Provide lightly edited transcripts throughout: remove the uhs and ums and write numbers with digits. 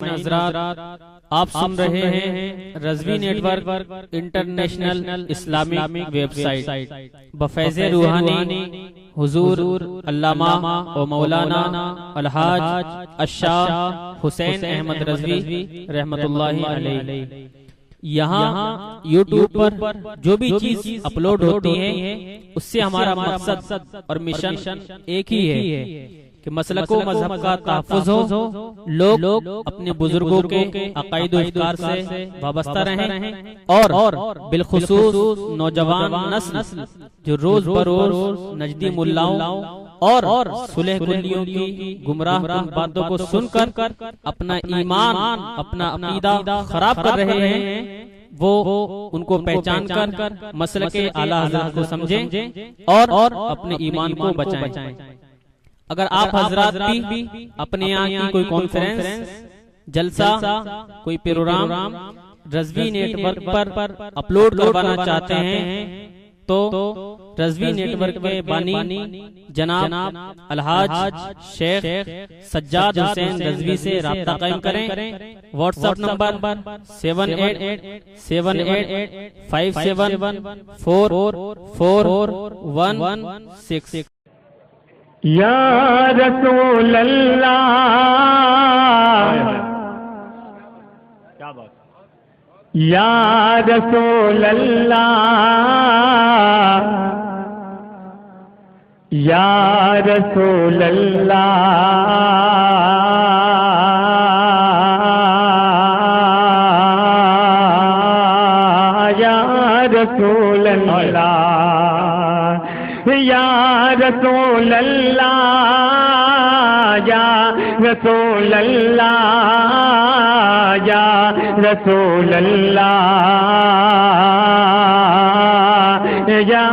سامعین حضرات، آپ سن رہے ہیں Rizvi network international Islamic website بفیض روحانی حضور علامہ و مولانا الحاج الشاہ حسین احمد رضوی رحمت اللہ علیہ۔ یہاں یوٹیوب پر جو بھی چیز اپلوڈ ہوتی ہے اس سے ہمارا مقصد اور مشن ایک ہی ہے کہ مسلک و مذہب کا تحفظ ہو، لوگ اپنے بزرگوں کے عقائد و افکار سے وابستہ رہیں، اور بالخصوص نوجوان نسل جو روز بروز نجدی ملاؤں اور صلح کلیوں کی گمراہ کن باتوں کو سن کر اپنا ایمان، اپنا عقیدہ خراب کر رہے ہیں، وہ ان کو پہچان کر مسلک اعلیٰ حضرت کو سمجھیں اور اپنے ایمان کو بچائیں۔ اگر آپ حضرات بھی اپنے یہاں کی کوئی کانفرنس، جلسہ، کوئی پروگرام رضوی نیٹ ورک پر اپلوڈ کروانا چاہتے ہیں تو رضوی نیٹ ورک کے بانی جناب الحاج شیخ سجاد حسین رضوی سے رابطہ قائم کریں۔ What's app number 7887574416۔ یا رسول اللہ، کیا بات، یا رسول اللہ، یا رسول اللہ، یا رسول اللہ، یا رسول اللہ، یا رسول اللہ، یا رسول اللہ، یا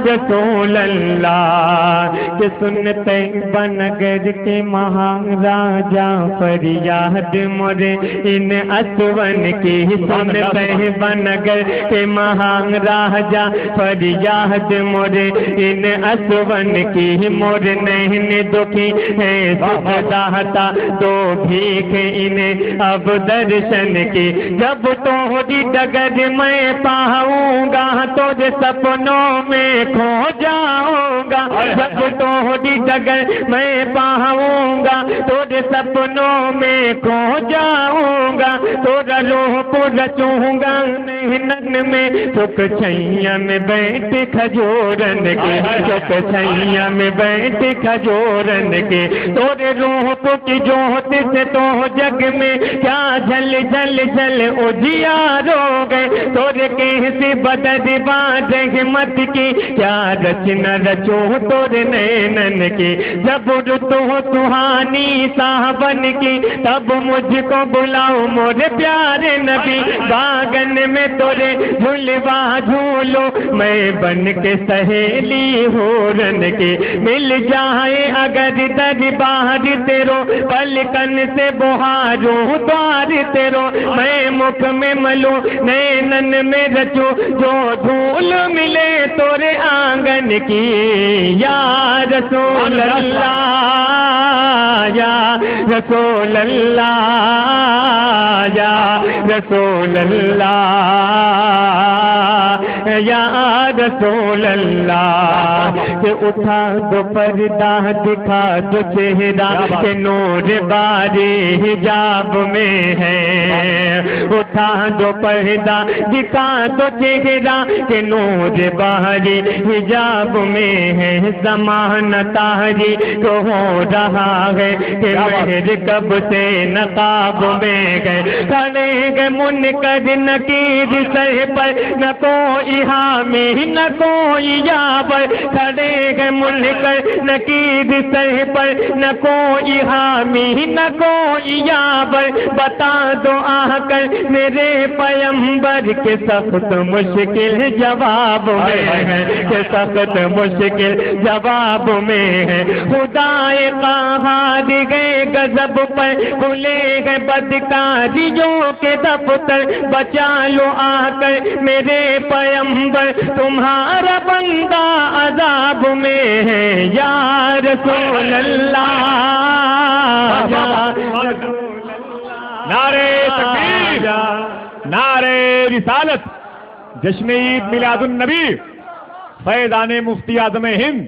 رسول اللہ، کہ سنتے بنگر کے مہاراجا فریاد مرے ان اسون کی، سنتے بنگر کے مہاراجا فریاد مرے ان اسون کی، مور نہن دکھی ہے سجداتا دو بھیک انہیں اب درشن کی، جب تمہاری ڈگر میں پاؤں گا تو سپنوں میں کھو جاؤں گا، جب تمہاری ڈگر میں پاؤں گا تو سپنوں میں کھو جاؤں گا، تو روح کو رچوں گا نہن میں، چک چھیاں میں بیٹھ کھجورن کے، چک چھیاں میں بیٹھ کھجورن کے، تورے روح کو کی جوت سے تو جگ میں کیا جل جل جل اجیار ہو گئے، تورے کیسے بدد باد ہمت کی کیا رچنا رچو تورے نینن کی، جب رتو سہانی صاحبن کی تب مجھ کو بلاؤ مورے پیارے نبی، باغن میں تورے جھلوا جھولو میں بن کے سہیلی ہورن کی، مل جائے اگر دربار تیرو پلکن سے بہاروں دوار تیرو، میں مکھ میں ملوں نینن میں رچوں جو دھول ملے تورے آنگن کی، یا رسول اللہ، یا رسول اللہ، یا رسول اللہ، یا رسول اللہ، کہ اٹھا دو پردہ دکھا دو چہرہ کہ نور بارے حجاب میں ہے، اٹھا دو پردہ دکھا دو چہرہ کہ نور بارے حجاب میں ہے، زمانہ تاریخ کو ہو رہا ہے کہ مہر کب سے نقاب میں گئے، کھڑے گئے منکر نکیر سر پر نہ کوئی حامی نہ کوئی یاور، کھڑے گئے منکر نکیر سر پر نہ کوئی حامی نہ کوئی یاور، بتا دو آ کر میرے پیمبر کے سخت مشکل جواب میں ہے، کہ سخت مشکل جواب میں ہے، خدائے قہار گئے غضب پر، کھلے گئے بدکاریوں کے دفتر، بچا لو آ کر میرے پیمبر تمہارا بندہ عذاب میں ہے، یا رسول اللہ، یا نعرے تکبیر، نعرے رسالت، جشن عید میلاد النبی، فیضان مفتی اعظم ہند،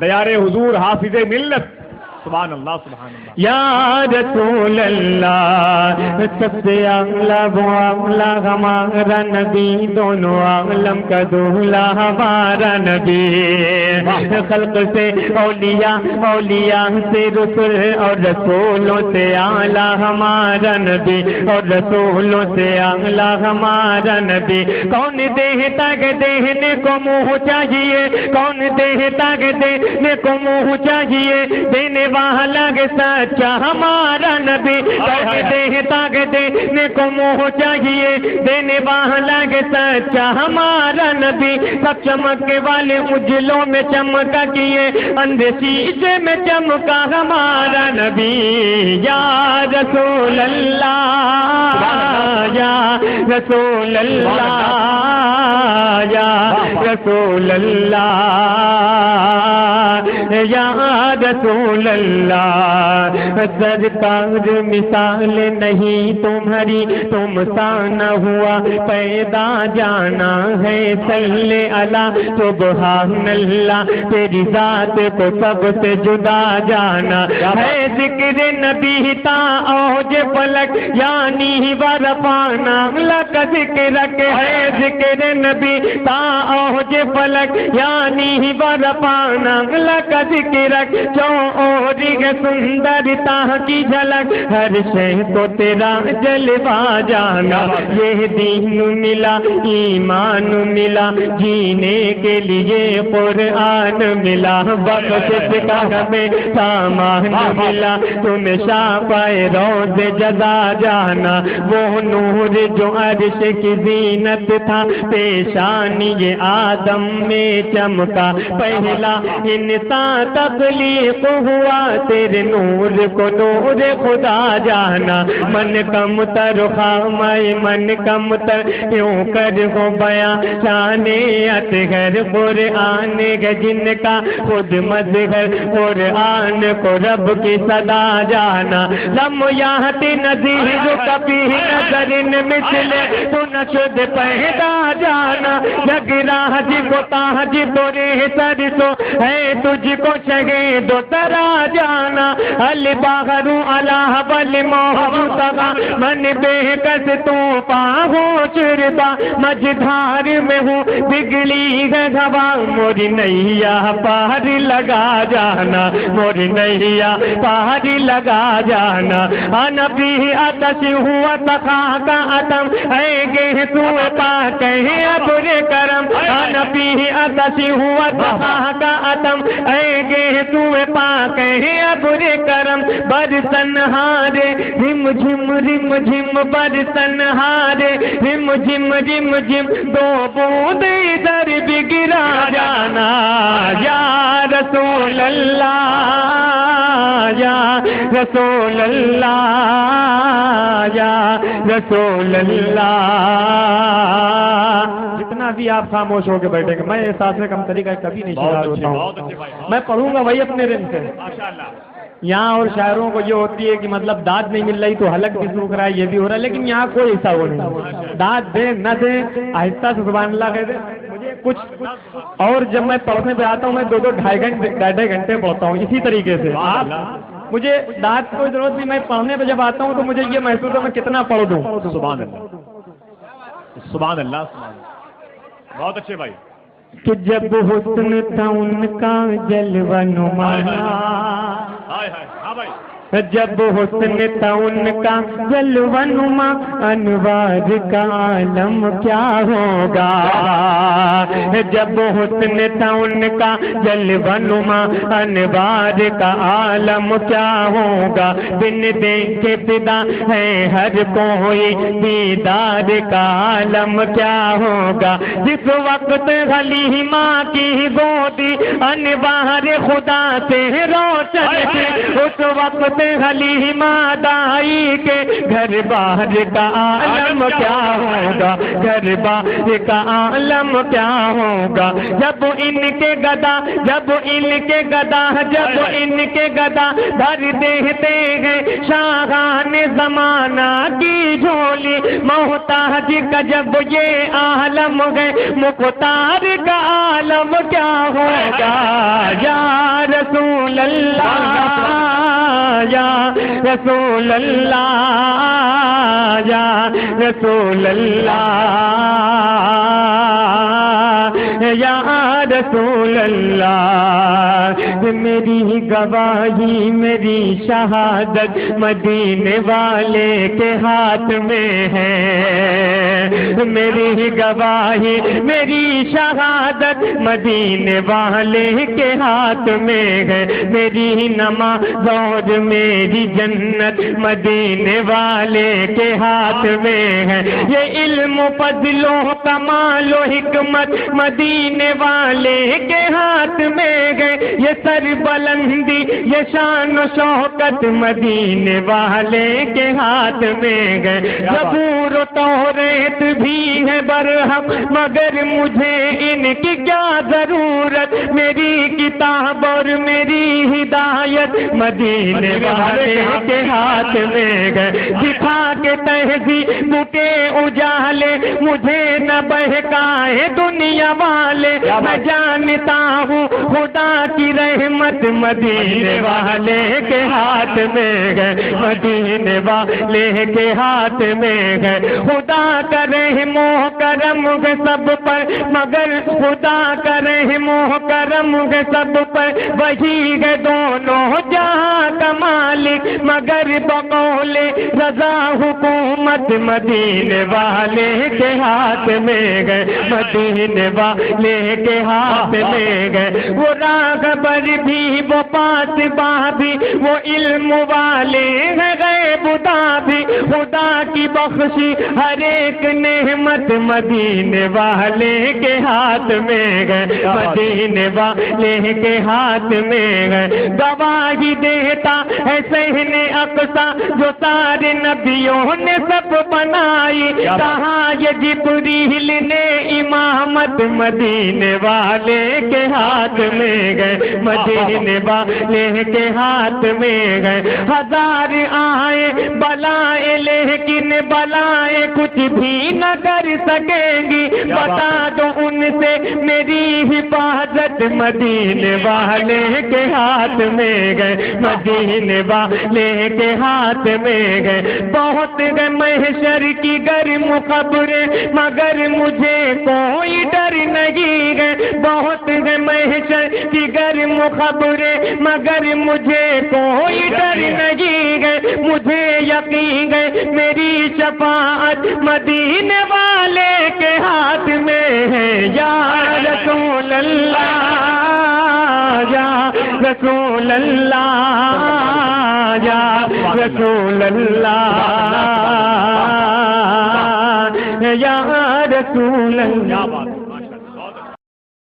دیار حضور حافظ ملت، سبحان اللہ سبحان اللہ۔ یا رسول اللہ، سب سے اعلیٰ وہ اعلیٰ ہمارا نبی، دونوں عالم کا دولا ہمارا نبی، خلق سے اولیاء، اولیاء سے رسول، اور رسولوں سے اعلیٰ ہمارا نبی، اور رسولوں سے اعلیٰ ہمارا نبی۔ کون دیتا کہ دینے کو منہ چاہیے، کون دیتا کہ دینے کو منہ چاہیے، دینے والا کے سچا ہمارا نبی، دیتا کہ دینے کو منہ چاہیے، دینے والا کے سچا ہمارا نبی۔ سب چمکنے والے اجلوں میں چمکا کیے، اندھے شیشے میں چمکا ہمارا نبی۔ یا رسول اللہ، یا رسول اللہ، یا رسول اللہ، یا رسول اللہ۔ سرکار مثال نہیں تمہاری، تم سا نہ ہوا پیدا، جانا ہے صلی اللہ سبحان اللہ، تیری ذات کو سب سے جدا جانا ہے۔ ذکر نبی تا اوج فلک، یعنی ورفانا لک ذکرک ہے، ذکر نبی تا اوج فلک، یعنی ورفانا لک ذکرک، جو اوری ہے سندرتا کی جھلک، ہر شے کو تیرا جلوہ جانا۔ یہ دین ملا، ایمان ملا، جینے کے لیے قرآن ملا، بخشش کا ہمیں سامان ملا، تمہیں شافائے روز جزا جانا۔ وہ نور جو عرش کی زینت تھا، پیشانی یہ آدم میں چمکا، پہلا انسان تخلیق ہوا، تیرے نور کو نور خدا جانا۔ من کم تر خامائے من کم تر، کیوں کر ہو بیاں شان اطہر، قرآن ہے جن کا خود مظہر، قرآن کو رب کی صدا جانا۔ لم یات نظیر کبھی نظر مثلے، تو نہ شد پیدا جانا، جگ راج کو تاج تورے سر سو ہے، تجھ کو شگے دو ترا جانا۔ الباہر اللہ بل موجودہ، من بے کس تو پاہو چربا، مجھدھار میں ہوں بگڑی ہے ہوا، موری نیا پار لگا جانا، موری نیا پار لگا جانا۔ نبی آتش ہوا تخا کا اتم، اے گے تو پاک ہے ابر کرم، نبی آتش ہوا تخا کا اتم، اے گے تو پاک ہے ابر کرم۔ برسن ہارے رم جھم رم جھم، برسن ہارے رم جھم رم جھم، دو بوند ادھر بھی گرا جانا۔ یا رسول اللہ، یا رسول اللہ، یا رسول اللہ۔ جتنا بھی آپ خاموش ہو کے بیٹھیں گے، میں احساس میں کم طریقہ کبھی نہیں شرار ہوتا ہوں، میں پڑھوں گا وہی اپنے رن سے۔ یہاں اور شاعروں کو یہ ہوتی ہے کہ مطلب داد نہیں مل رہی تو حلق بھی سوکھ رہا ہے، یہ بھی ہو رہا ہے، لیکن یہاں کوئی ایسا وہ نہیں، داد دے نہ دے آہستہ سے سبحان اللہ کہتے۔ مجھے کچھ اور جب میں پڑھنے پہ آتا ہوں، میں 2-2 ڈھائی گھنٹے پڑھتا ہوں اسی طریقے سے۔ آپ مجھے داد کی کوئی ضرورت نہیں، میں پڑھنے پہ جب آتا ہوں تو مجھے یہ محسوس ہے میں کتنا پڑھ دوں۔ سبحان اللہ سبحان اللہ سبحان اللہ، بہت اچھے بھائی۔ کہ جب حسن تھا ان کا جلوہ نما، جب حسن تھا ان کا جلوہ نما، انوار کا عالم کیا ہوگا۔ جب حسن تھا ان کا جلوہ نما، انوار کا عالم کیا ہوگا۔ بن دیکھے فدا ہے ہر کوئی، دیدار کا عالم کیا ہوگا۔ جس وقت حلیمہ کی گودی انوار خدا سے روشن تھی، اس وقت حلیمہ دائی کے گھر باہر کا عالم کیا ہوگا، گھر باہر کا عالم کیا ہوگا، جب ان کے گدا جب ان کے گدا جب ان کے گدا دھر دیتے ہیں شاہان زمانہ کی جھولی، محتاج کا جب یہ عالم ہے مختار کا عالم کیا ہوگا، یا رسول اللہ یا رسول اللہ یا رسول اللہ یا رسول اللہ، میری گواہی میری شہادت مدینے والے کے ہاتھ میں ہے، میری گواہی میری شہادت مدینے والے کے ہاتھ میں ہے، میری نماز اور میری جنت مدینے والے کے ہاتھ میں ہے، یہ علم و فضل و کمال و حکمت مدینے والے کے ہاتھ میں گئے، یہ سر بلندی یہ شان و شوکت مدینے والے کے ہاتھ میں گئے، زبور و توریت بھی ہے برحق مگر مجھے ان کی کیا ضرورت، میری کتاب اور میری ہدایت مدینے والے کے ہاتھ میں گئے، دکھا کے تہذیب کے اجالے مجھے نہ بہکائے دنیا والے، میں جانتا ہوں خدا کی رحمت مدینے والے کے ہاتھ میں گئے، مدینے والے کے ہاتھ میں گئے، خدا کا رحم و کرم ہے سب پر مگر خدا کا رحم و کرم ہے سب پر، وہی ہے دونوں جہاں کا مالک مگر بقول رضا حکومت مدینے والے کے ہاتھ میں گئے، مدینے والے کے ہاتھ میں گئے، وہ راغبر بھی وہ پاسباں بھی وہ علم والے ہیں غیب بھی، خدا کی بخشی ہر ایک نعمت مدینے والے کے ہاتھ میں گئے، مدینے والے کے ہاتھ میں گئے، گواہی دیتا ہے صحن اقصی جو سارے نبیوں نے سب بنائی، کہاں یہ جبریل نے امامت مدینے والے کے ہاتھ میں گئے، مدینے والے کے ہاتھ میں گئے، ہزار آئے بلائیں لیکن بلائیں کچھ بھی نہ کر سکیں گی، بتا دو ان سے میری حفاظت مدینے والے کے ہاتھ میں گئے، مدینے والے کے ہاتھ میں گئے، بہت گئے محشر کی گرم خبریں مگر مجھے کوئی ڈر نہیں گئے، بہت گئے محشر کی گرم خبریں مگر مجھے کوئی ڈر نہیں گئے، مجھے یقین ہے میری شفاعت مدینے والے کے ہاتھ میں ہے، یا رسول اللہ یا رسول اللہ یا رسول اللہ یا رسول اللہ۔